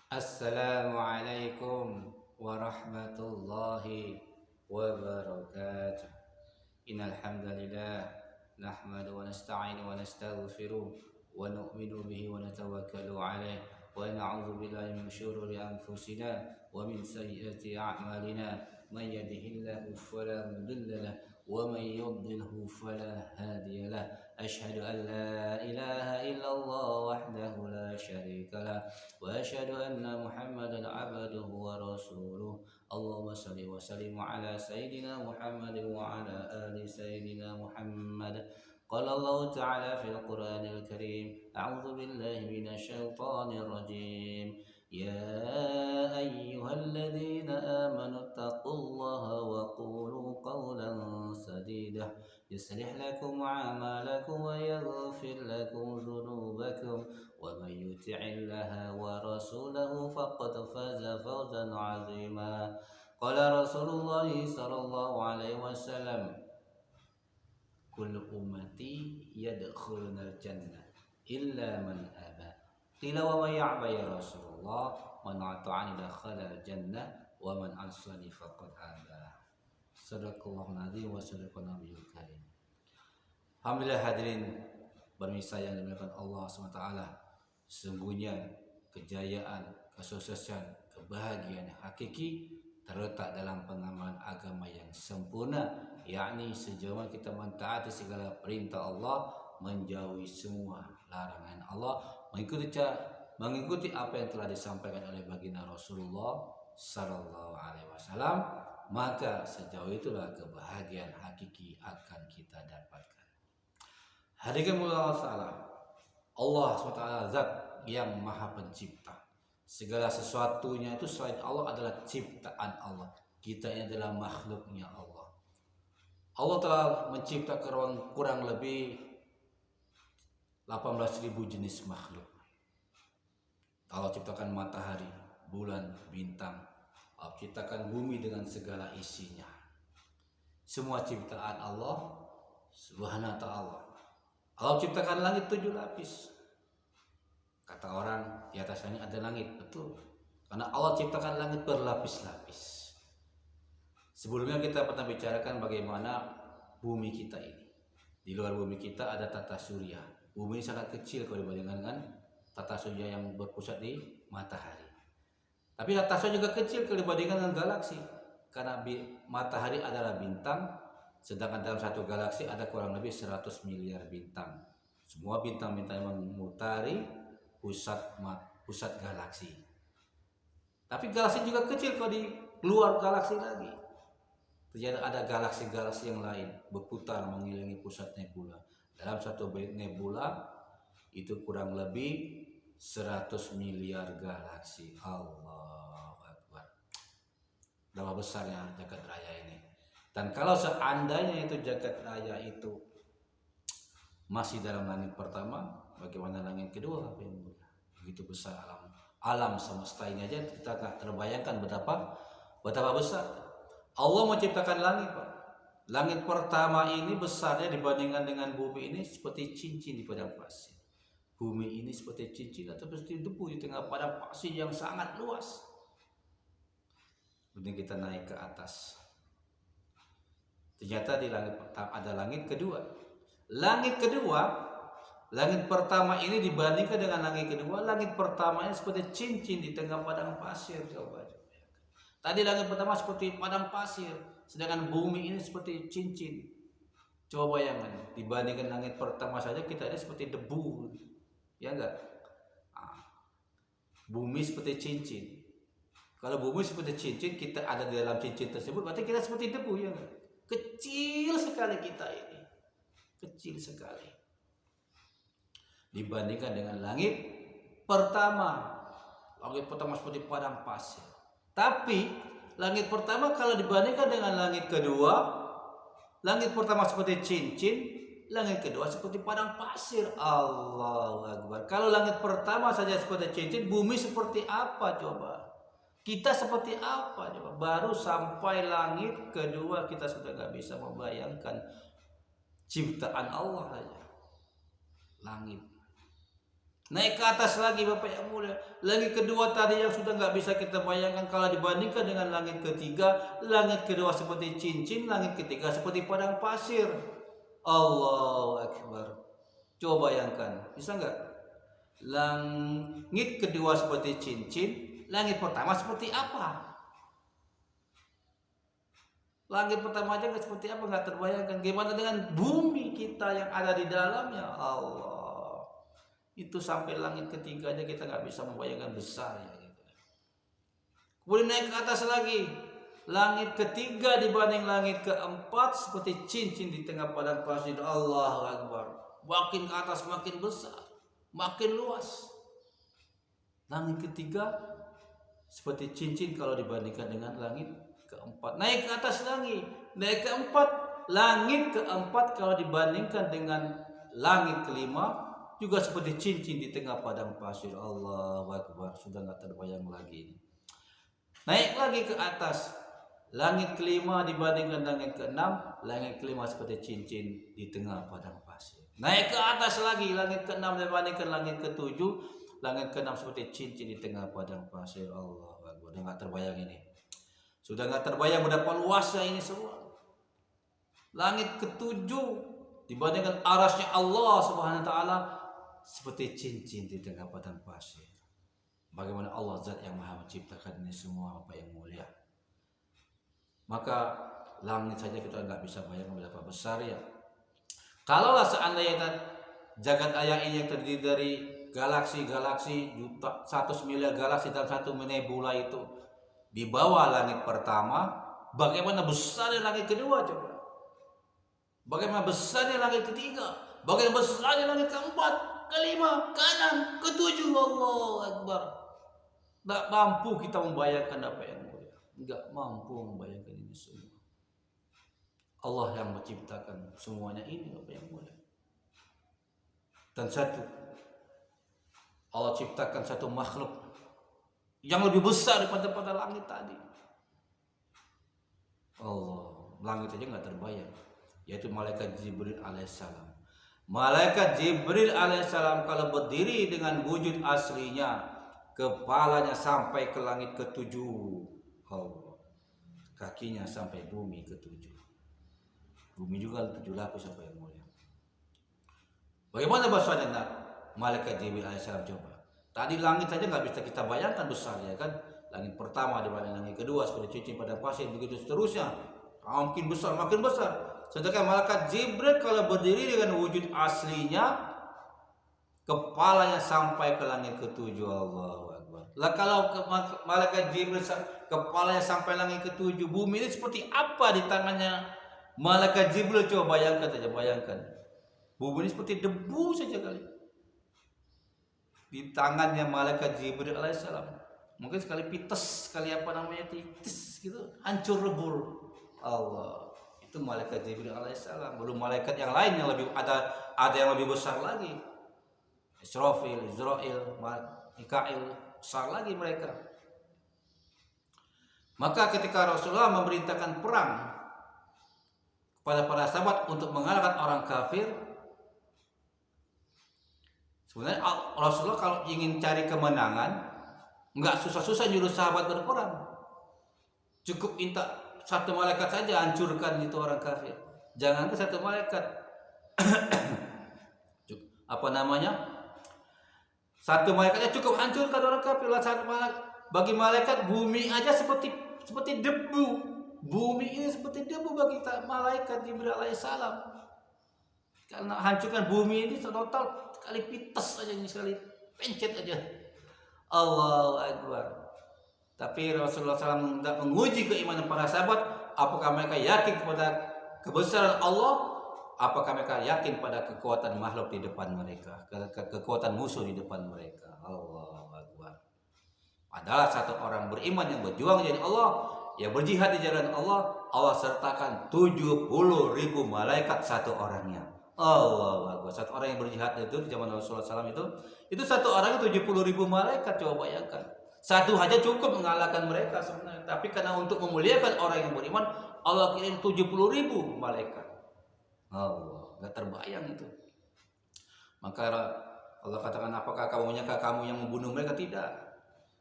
Assalamualaikum warahmatullahi wabarakatuh. Innal hamdalillah nahmadu wa nasta'inu wa nastaghfiruh wa nu'minu bihi wa natawakkalu alayh wa na'udzu billahi min syururi anfusina wa min sayyiati a'malina may yahdihillahu fala mudilla lahu wa may yudlilhu fala hadiya lahu asyhadu an la ilaha illallah wahdahu la syarika lahu wa asyhadu anna muhammadan abduhu wa rasuluh. Allahumma salli wa sallim ala sayyidina Muhammad wa ala ali sayyidina Muhammad. Qala Allah Ta'ala fil Qur'anil Karim, a'udzu billahi minasy syaithanir rajim. Ya ayyuhalladzina amanu taqullaha wa qulu qawlan sadida yuslih lakum a'malakum wa yaghfir lakum dhunubakum wa may yuti'illaha wa rasulahu faqad faza fawzan 'azima. Qala Rasulullah sallallahu alaihi wasallam, kullu ummati yadkhulunal jannah illa man aba. Qila wa may ya'ba ya Rasulullah? Man ata'ani dakhala jannah wa man asani faqad aba. Sadaqallahul azim wa sadaqan nabiyul karim. Alhamdulillah hadirin pemirsa yang dimuliakan Allah SWT. Sesungguhnya kejayaan, kesuksesan, kebahagiaan hakiki terletak dalam pengamalan agama yang sempurna, yakni sejauh mana kita mentaati segala perintah Allah, menjauhi semua larangan Allah, mengikuti apa yang telah disampaikan oleh baginda Rasulullah Sallallahu Alaihi Wasallam, maka sejauh itulah kebahagiaan hakiki akan kita dapatkan. Hadirin Allah SWT zat yang maha pencipta. Segala sesuatunya itu selain Allah adalah ciptaan Allah. Kita ini adalah makhluknya Allah. Allah telah menciptakan kurang lebih 18.000 jenis makhluk. Allah ciptakan matahari, bulan, bintang. Allah ciptakan bumi dengan segala isinya. Semua ciptaan Allah Subhanahu wa ta'ala. Allah ciptakan langit 7 lapis. Kata orang, di atasnya ada langit. Betul. Karena Allah ciptakan langit berlapis-lapis. Sebelumnya kita pernah bicarakan bagaimana bumi kita ini. Di luar bumi kita ada tata surya. Bumi ini sangat kecil kalau dibandingkan dengan tata surya yang berpusat di matahari. Tapi tata surya juga kecil kalau dibandingkan dengan galaksi. Karena matahari adalah bintang, sedangkan dalam satu galaksi ada kurang lebih 100 miliar bintang. Semua bintang-bintang yang memutari pusat galaksi. Tapi galaksi juga kecil kalau di luar galaksi lagi. Ternyata ada galaksi-galaksi yang lain berputar mengelilingi pusat nebula. Dalam satu nebula itu kurang lebih 100 miliar galaksi. Allahu Akbar. Berapa besarnya jagat raya ini. Dan kalau seandainya itu jagat raya itu masih dalam langit pertama, bagaimana langit kedua? Begitu besar alam semesta ini aja kita tak terbayangkan betapa besar. Allah menciptakan langit, Pak. Langit pertama ini besarnya dibandingkan dengan bumi ini seperti cincin di padang pasir. Bumi ini seperti cincin atau seperti debu di tengah padang pasir yang sangat luas. Kemudian kita naik ke atas. Ternyata di langit pertama ada langit kedua. Langit pertama ini dibandingkan dengan langit kedua, langit pertama ini seperti cincin di tengah padang pasir. Coba. Tadi langit pertama seperti padang pasir, sedangkan bumi ini seperti cincin. Coba bayangkan, dibandingkan langit pertama saja kita ini seperti debu, ya enggak? Bumi seperti cincin. Kalau bumi seperti cincin, kita ada di dalam cincin tersebut, berarti kita seperti debu, ya enggak? Kecil sekali kita ini. Kecil sekali dibandingkan dengan langit pertama. Langit pertama seperti padang pasir. Tapi langit pertama kalau dibandingkan dengan langit kedua, langit pertama seperti cincin, langit kedua seperti padang pasir. Allahu Akbar. Kalau langit pertama saja seperti cincin, bumi seperti apa coba? Kita seperti apa coba? Baru sampai langit kedua kita sudah gak bisa membayangkan ciptaan Allah saja. Langit. Naik ke atas lagi Bapak yang mulia. Langit kedua tadi yang sudah nggak bisa kita bayangkan kalau dibandingkan dengan langit ketiga. Langit kedua seperti cincin, langit ketiga seperti padang pasir. Allahu Akbar. Coba bayangkan, bisa nggak? Langit kedua seperti cincin, langit pertama seperti apa? Langit pertama aja nggak seperti apa, nggak terbayangkan. Gimana dengan bumi kita yang ada di dalamnya? Allah. Itu sampai langit ketiga aja kita nggak bisa membayangkan besarnya gitu. Kemudian naik ke atas lagi, langit ketiga dibanding langit keempat seperti cincin di tengah padang pasir. Allahu Akbar. Makin ke atas makin besar, makin luas. Langit ketiga seperti cincin kalau dibandingkan dengan langit keempat. Naik ke atas lagi, naik keempat, langit keempat kalau dibandingkan dengan langit kelima juga seperti cincin di tengah padang pasir. Allahu Akbar, sudah nggak terbayang lagi. Naik lagi ke atas, langit kelima dibandingkan langit keenam, langit kelima seperti cincin di tengah padang pasir. Naik ke atas lagi, langit keenam dibandingkan langit ketujuh, langit keenam seperti cincin di tengah padang pasir. Allahu Akbar, sudah nggak terbayang ini. Sudah nggak terbayang berapa luasnya ini semua. Langit ketujuh dibandingkan arasnya Allah Subhanahu wa taala seperti cincin di tengah padang pasir. Bagaimana Allah zat yang maha menciptakan ini semua Bapak yang mulia. Maka langit saja kita nggak bisa bayangkan berapa besar ya. Kalaulah seandainya jagat raya ini yang terdiri dari galaksi-galaksi juta, 100 miliar galaksi dalam satu nebula itu di bawah langit pertama, bagaimana besarnya langit kedua coba? Bagaimana besarnya langit ketiga? Bagaimana besarnya langit keempat? Kelima, keenam, ketujuh. Allahu Akbar. Tak mampu kita membayangkan apa yang mulia. Enggak mampu membayangkan ini semua. Allah yang menciptakan semuanya ini apa yang mulia. Dan satu, Allah ciptakan satu makhluk yang lebih besar daripada langit tadi. Allah, langit aja nggak terbayang, yaitu malaikat Jibril alaihissalam. Malaikat Jibril alaihissalam kalau berdiri dengan wujud aslinya, kepalanya sampai ke langit ketujuh, kakinya sampai bumi ketujuh. Bumi juga 7 lapis apa yang mulia. Bagaimana besarnya malaikat Jibril alaihissalam coba? Tadi langit saja nggak bisa kita bayangkan besarnya kan? Langit pertama dibanding langit kedua seperti cincin pada pasir, begitu seterusnya. Makin besar, makin besar. Sedangkan malaikat Jibril kalau berdiri dengan wujud aslinya, kepalanya sampai ke langit ketujuh. Allahu Akbar. Lah kalau malaikat Jibril kepalanya sampai langit ketujuh, bumi ini seperti apa di tangannya malaikat Jibril? Coba bayangkan saja, bayangkan. Bumi ini seperti debu saja kali di tangannya malaikat Jibril alaihissalam. Mungkin sekali pites, sekali apa namanya titis gitu, hancur lebur. Allah. Itu malaikat Jibril alaihissalam. Belum malaikat yang lain yang lebih ada yang lebih besar lagi. Israfil, Israel, Mikail, besar lagi mereka. Maka ketika Rasulullah memerintahkan perang kepada para sahabat untuk mengalahkan orang kafir, sebenarnya Rasulullah kalau ingin cari kemenangan, nggak susah-susah nyuruh sahabat berperang. Cukup minta satu malaikat saja hancurkan itu orang kafir. Jangan ke satu malaikat. Apa namanya? Satu malaikatnya cukup hancurkan orang kafir. Bagi malaikat bumi aja seperti debu. Bumi ini seperti debu bagi malaikat Jibril alaihissalam. Karena hancurkan bumi ini total sekali pites aja, sekali pencet aja. Allahu Akbar. Tapi Rasulullah SAW menguji keimanan para sahabat, apakah mereka yakin kepada kebesaran Allah, apakah mereka yakin pada kekuatan makhluk di depan mereka, kekuatan musuh di depan mereka. Allahu Akbar. Adalah satu orang beriman yang berjuang jadi Allah, yang berjihad di jalan Allah, Allah sertakan 70.000 malaikat satu orangnya. Allahu Akbar. Satu orang yang berjihad itu di zaman Rasulullah SAW itu satu orangnya 70.000 malaikat. Coba bayangkan. Satu saja cukup mengalahkan mereka sebenarnya. Tapi karena untuk memuliakan orang yang beriman, Allah kirim 70.000 malaikat. Allah, nggak terbayang itu. Maka Allah katakan, apakah kamu menyangka kamu yang membunuh mereka? Tidak.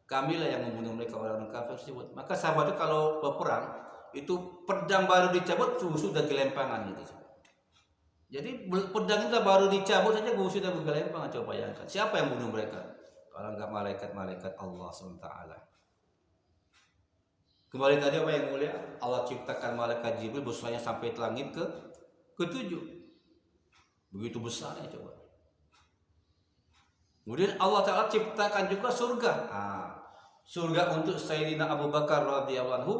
Kamilah yang membunuh mereka, orang-orang kafir tersebut. Maka sahabat itu kalau berperang, itu pedang baru dicabut sudah gelempangan gitu. Jadi pedang itu baru dicabut saja sudah bergelempangan. Coba bayangkan, siapa yang bunuh mereka? Kalau enggak malaikat-malaikat Allah SWT. Kembali tadi apa yang mulia, Allah ciptakan malaikat Jibril besarnya sampai ke langit ketujuh. Begitu besarnya coba. Kemudian Allah Ta'ala ciptakan juga surga. Surga untuk Sayyidina Abu Bakar radhiyallahu anhu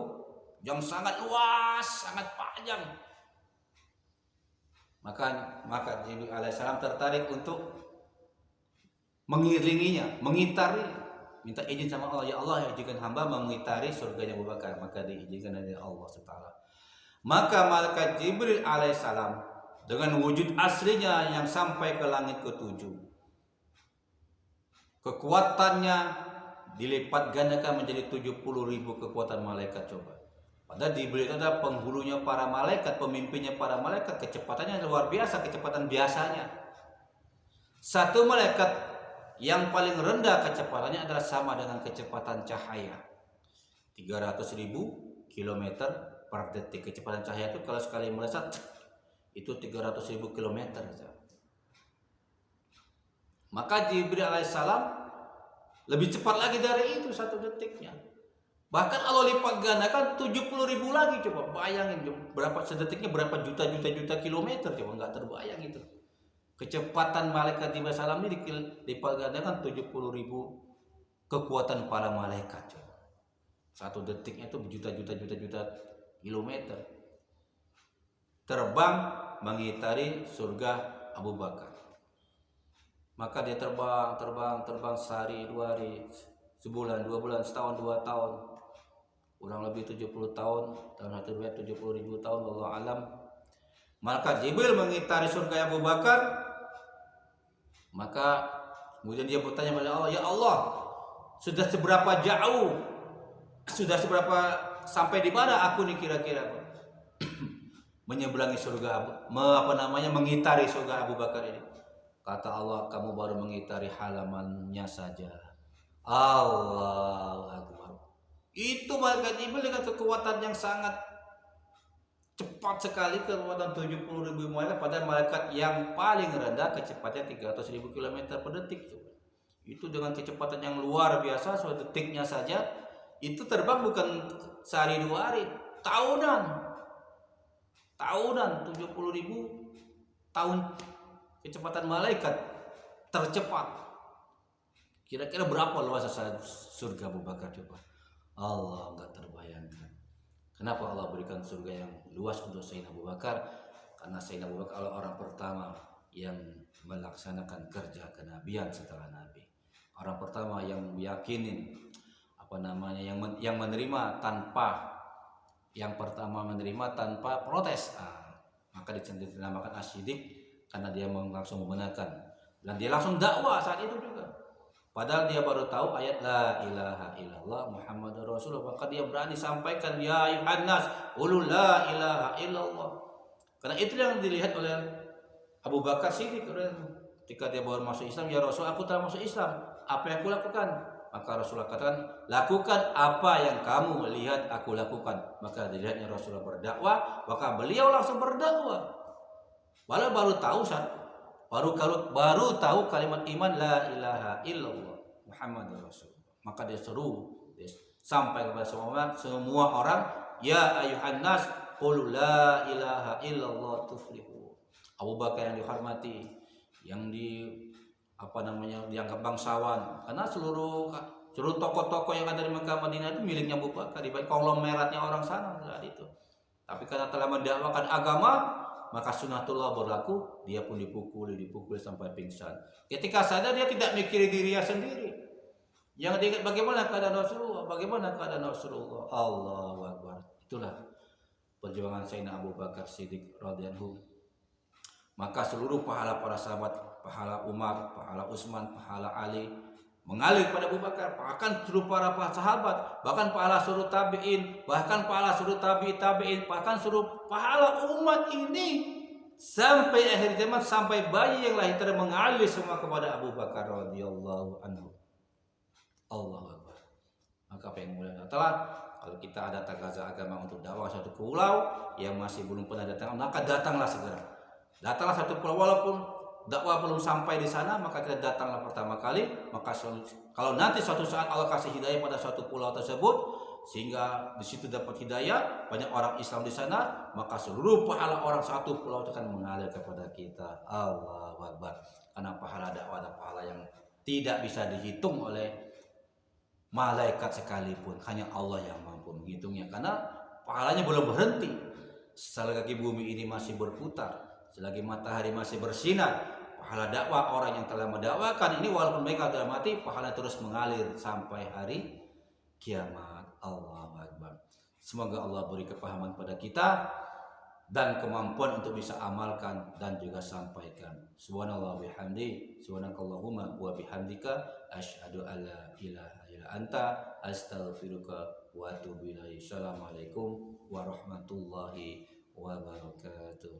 yang sangat luas, sangat panjang. Maka Jibril alaihissalam tertarik untuk mengiringinya, mengitari, minta izin sama Allah, ya Allah, izinkan hamba mengitari surganya Abu Bakar. Maka diizinkan oleh Allah SWT. Maka malaikat Jibril alaihissalam dengan wujud aslinya yang sampai ke langit ketujuh, kekuatannya dilipat gandakan menjadi 70.000 kekuatan malaikat. Coba. Padahal Jibril itu adalah penghulunya para malaikat, pemimpinnya para malaikat, kecepatannya luar biasa, kecepatan biasanya. Satu malaikat yang paling rendah kecepatannya adalah sama dengan kecepatan cahaya. 300.000 km per detik. Kecepatan cahaya itu kalau sekali melesat itu 300.000 km. Maka Jibril alaihissalam lebih cepat lagi dari itu satu detiknya. Bahkan Allah lipat gandakan 70.000 lagi. Coba bayangin berapa sedetiknya, berapa juta kilometer. Coba nggak terbayang itu. Kecepatan malaikat Jibril salam ini lipat gandakan 70.000 kekuatan para malaikat. Coba. Satu detiknya itu berjuta kilometer. Terbang mengitari surga Abu Bakar. Maka dia terbang sehari, 2 hari, sebulan, 2 bulan, setahun, 2 tahun, kurang lebih 70 tahun, dalam satu riwayat 70.000 tahun, wallahu alam. Maka Jibril mengitari surga Abu Bakar. Maka kemudian dia bertanya kepada Allah, ya Allah, sudah seberapa jauh, sudah seberapa, sampai di mana aku nih kira-kira menyeberangi surga, mengitari surga Abu Bakar ini. Kata Allah, kamu baru mengitari halamannya saja. Allahu Akbar. Itu malaikat Jibril dengan kekuatan yang sangat cepat sekali, kekuatan 70.000 malaikat. Padahal malaikat yang paling rendah kecepatannya 300.000 km per detik. Itu dengan kecepatan yang luar biasa, suatu detiknya saja. Itu terbang bukan sehari 2 hari, tahunan 70.000 tahun. Kecepatan malaikat tercepat. Kira-kira berapa luas surga Abu Bakar? Coba. Allah enggak terbayangkan. Kenapa Allah berikan surga yang luas untuk Sayyidina Abu Bakar? Karena Sayyidina Abu Bakar adalah orang pertama yang melaksanakan kerja kenabian setelah Nabi. Orang pertama yang meyakinin yang menerima tanpa protes. Maka dinamakan as-siddiq. Karena dia langsung membenarkan dan dia langsung dakwah saat itu juga. Padahal dia baru tahu ayat la ilaha illallah Muhammadur Rasulullah. Maka dia berani sampaikan, ya ayuhan nas qul la ilaha illallah. Karena itu yang dilihat oleh Abu Bakar Siddiq ketika dia baru masuk Islam. Ya Rasul, aku telah masuk Islam, apa yang aku lakukan? Maka Rasulullah katakan, lakukan apa yang kamu lihat aku lakukan. Maka dilihatnya Rasulullah berdakwah, maka beliau langsung berdakwah. Walau baru tahu kalimat iman la ilaha illallah Muhammadur Rasulullah. Maka dia sampai kepada semua orang, ya ayuhan nas qul la ilaha illallah tuflihu. Abu Bakar yang dihormati, yang dianggap bangsawan, karena seluruh tokoh-tokoh yang ada di Mekah Madinah itu miliknya Abu Bakar, di konglomeratnya orang sana saat itu. Tapi karena telah mendakwakan agama, maka sunnatullah berlaku, dia pun dipukuli sampai pingsan. Ketika sadar dia tidak mikir dirinya sendiri. Yang diingat bagaimana keadaan Rasulullah, Allahu Akbar. Itulah perjuangan Sayyidina Abu Bakar Siddiq radhiyallahu. Maka seluruh pahala para sahabat, pahala Umar, pahala Utsman, pahala Ali mengalir pada Abu Bakar. Bahkan seluruh para sahabat, bahkan pahala seluruh tabi'in, bahkan pahala seluruh tabi'in, bahkan seluruh pahala umat ini sampai akhir zaman, sampai bayi yang lahir mengalir semua kepada Abu Bakar radhiyallahu anhu. Allahu Akbar. Maka apa yang mulia telah, kalau kita ada tagaza agama untuk dakwah satu pulau yang masih belum pernah datang, maka datanglah segera. Datanglah satu pulau, walaupun dakwah belum sampai di sana, maka kita datanglah pertama kali. Maka kalau nanti suatu saat Allah kasih hidayah pada suatu pulau tersebut, sehingga di situ dapat hidayah, banyak orang Islam di sana, maka seluruh pahala orang satu pulau itu akan mengalir kepada kita. Allahu Akbar. Karena pahala dakwah ada pahala yang tidak bisa dihitung oleh malaikat sekalipun, hanya Allah yang mampu menghitungnya, karena pahalanya belum berhenti. Selagi bumi ini masih berputar, selagi matahari masih bersinar, pahala dakwah orang yang telah mendakwakan ini, walaupun mereka sudah mati, pahala terus mengalir sampai hari kiamat. Allahu Akbar. Semoga Allah beri kepahaman pada kita dan kemampuan untuk bisa amalkan dan juga sampaikan. Subhanallah bihamdi, subhanakallahumma wa bihamdika, asyhadu an la ilaha illa anta, astaghfiruka wa atubu ilaik. Assalamualaikum warahmatullahi wabarakatuh.